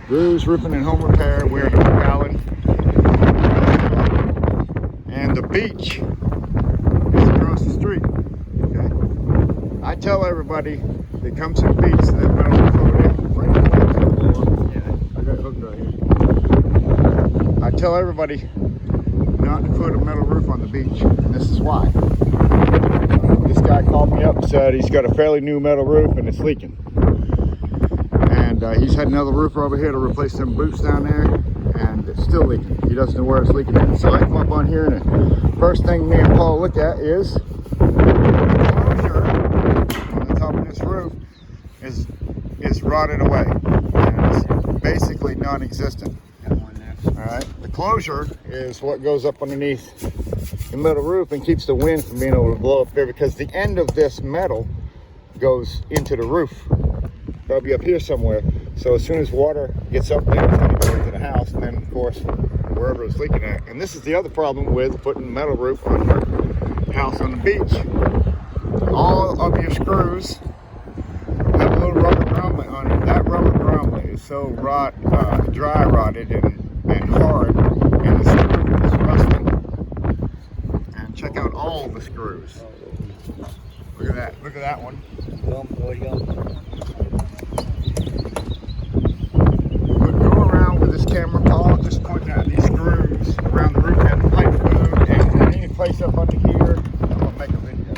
Drew's Roofing and Home Repair. We're in Oak Island. And the beach is across the street. Okay. I tell everybody that comes to the beach that metal roof over there, right there. I got it hooked right here. I tell everybody not to put a metal roof on the beach, and this is why. This guy called me up and said he's got a fairly new metal roof and it's leaking. And he's had another roofer over here to replace some boots down there, and it's still leaking. He doesn't know where it's leaking at. So I come up on here, and the first thing me and Paul look at is the closure on the top of this roof is rotted away, and it's basically non-existent. Alright, the closure is what goes up underneath the metal roof and keeps the wind from being able to blow up there, because the end of this metal goes into the roof. That'll be up here somewhere. So as soon as water gets up there, it's going to go into the house, and then of course wherever it's leaking at. And this is the other problem with putting a metal roof on your house on the beach. All of your screws have a little rubber grommet on it. That rubber grommet is so dry rotted and hard, and the screw is rusting. And check out all the screws. Look at that. Look at that one. Go around with this camera, Paul, just pointing out these screws around the roof and the pipe food and any place up under here. I'm gonna make a video.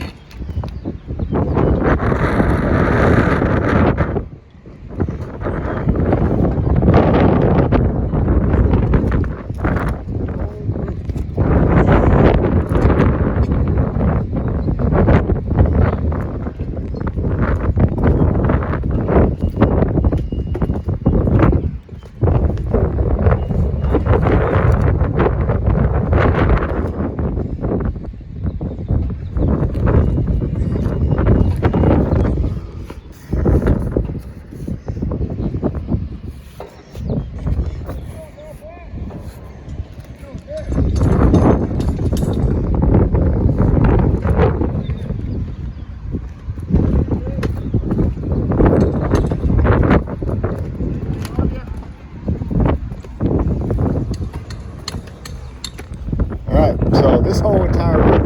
So this whole entire roof,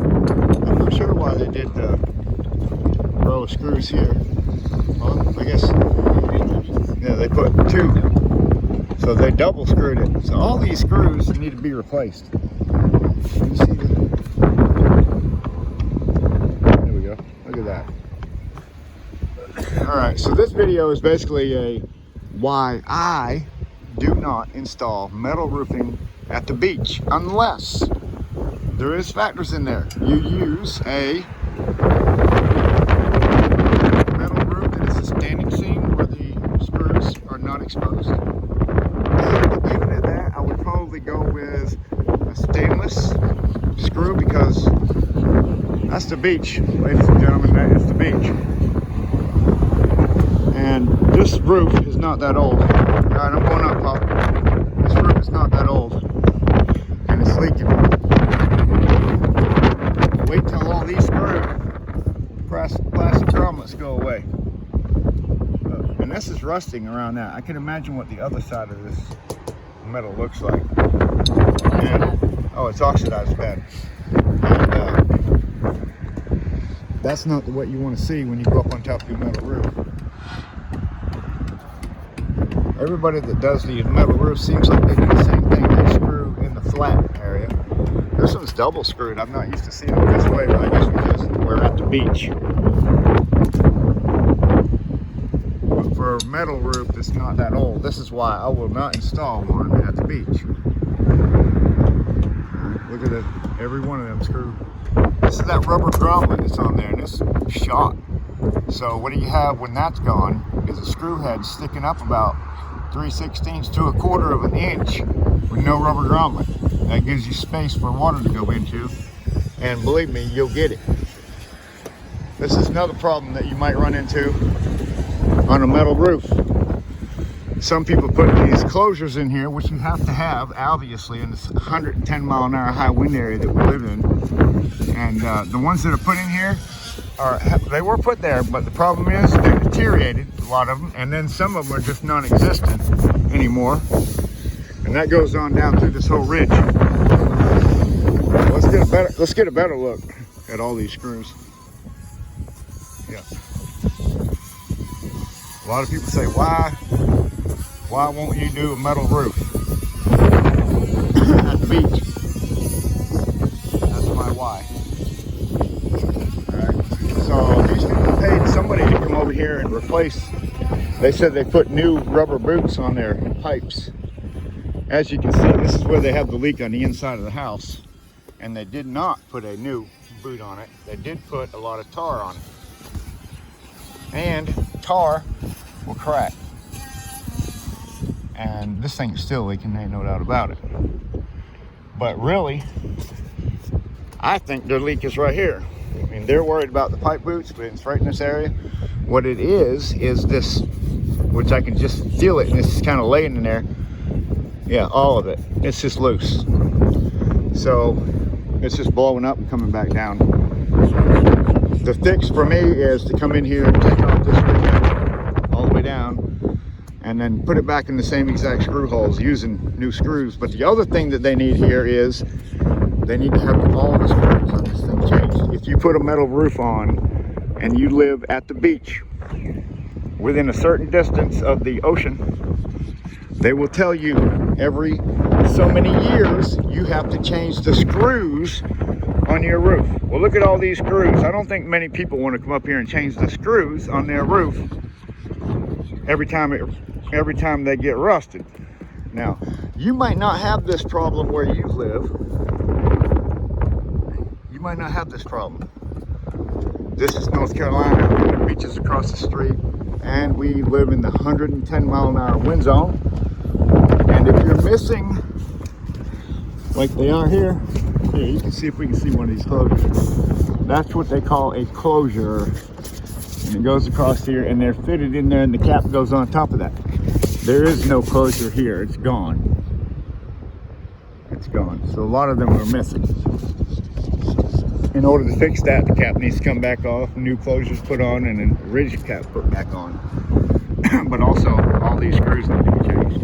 I'm not sure why they did the row of screws here. Well, I guess, yeah, they put two. So they double screwed it. So all these screws need to be replaced. Can you see the... There we go. Look at that. Alright, so this video is basically a why I do not install metal roofing at the beach unless there is factors in there. You use a metal roof that is a standing seam where the screws are not exposed. And even at that, I would probably go with a stainless screw, because that's the beach, ladies and gentlemen. That is the beach. And this roof is not that old. Alright, I'm going up, Pop. This roof is not that old, and it's leaking. Wait till all these screw plastic grommets go away. And this is rusting around that. I can imagine what the other side of this metal looks like. And, oh, it's oxidized bad. And that's not what you want to see when you go up on top of your metal roof. Everybody that does these metal roofs seems like they do the same thing. They screw in the flat area. This one's double screwed. I'm not used to seeing it this way, but I guess because we're at the beach. But for a metal roof that's not that old, this is why I will not install one at the beach. Look at it, every one of them screws. This is that rubber grommet that's on there, and it's shot. So what do you have when that's gone is a screw head sticking up about 3/16 to 1/4 of an inch with no rubber grommet. That gives you space for water to go into, and believe me, you'll get it. This is another problem that you might run into on a metal roof. Some people put these closures in here, which you have to have, obviously, in this 110 mile an hour high wind area that we live in. And the ones that are put in here they were put there, but the problem is they're deteriorated, a lot of them, and then some of them are just non-existent anymore. And that goes on down through this whole ridge. Let's get a better look at all these screws. Yeah. A lot of people say, why won't you do a metal roof at the beach? That's my why. Alright. So these people paid somebody to come over here and replace. They said they put new rubber boots on their pipes. As you can see, this is where they have the leak on the inside of the house. And they did not put a new boot on it. They did put a lot of tar on it. And tar will crack. And this thing's still leaking, ain't no doubt about it. But really, I think their leak is right here. I mean, they're worried about the pipe boots, but it's right in this area. What it is this, which I can just feel it, and it's kind of laying in there. Yeah, all of it. It's just loose. So it's just blowing up and coming back down. The fix for me is to come in here and take off this screw all the way down and then put it back in the same exact screw holes using new screws. But the other thing that they need here is they need to have all the screws on this thing changed. If you put a metal roof on and you live at the beach within a certain distance of the ocean, they will tell you every so many years you have to change the screws on your roof. Well, look at all these screws. I don't think many people want to come up here and change the screws on their roof every time they get rusted. Now, you might not have this problem where you live. You might not have this problem. This is North Carolina. The beach is across the street, and we live in the 110-mile-an-hour wind zone. And if you're missing, like they are here, you can see if we can see one of these closures. That's what they call a closure. And it goes across here, and they're fitted in there, and the cap goes on top of that. There is no closure here. It's gone. It's gone. So a lot of them are missing. In order to fix that, the cap needs to come back off, new closures put on, and then the ridge cap put back on. But also, all these screws need to be changed.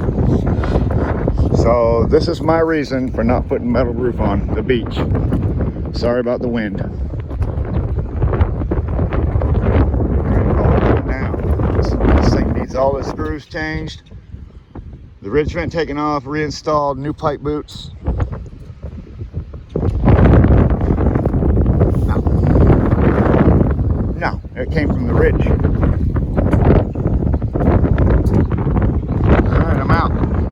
So this is my reason for not putting metal roof on the beach. Sorry about the wind. Now, this thing needs all the screws changed, the ridge vent taken off, reinstalled, new pipe boots. No, it came from the ridge.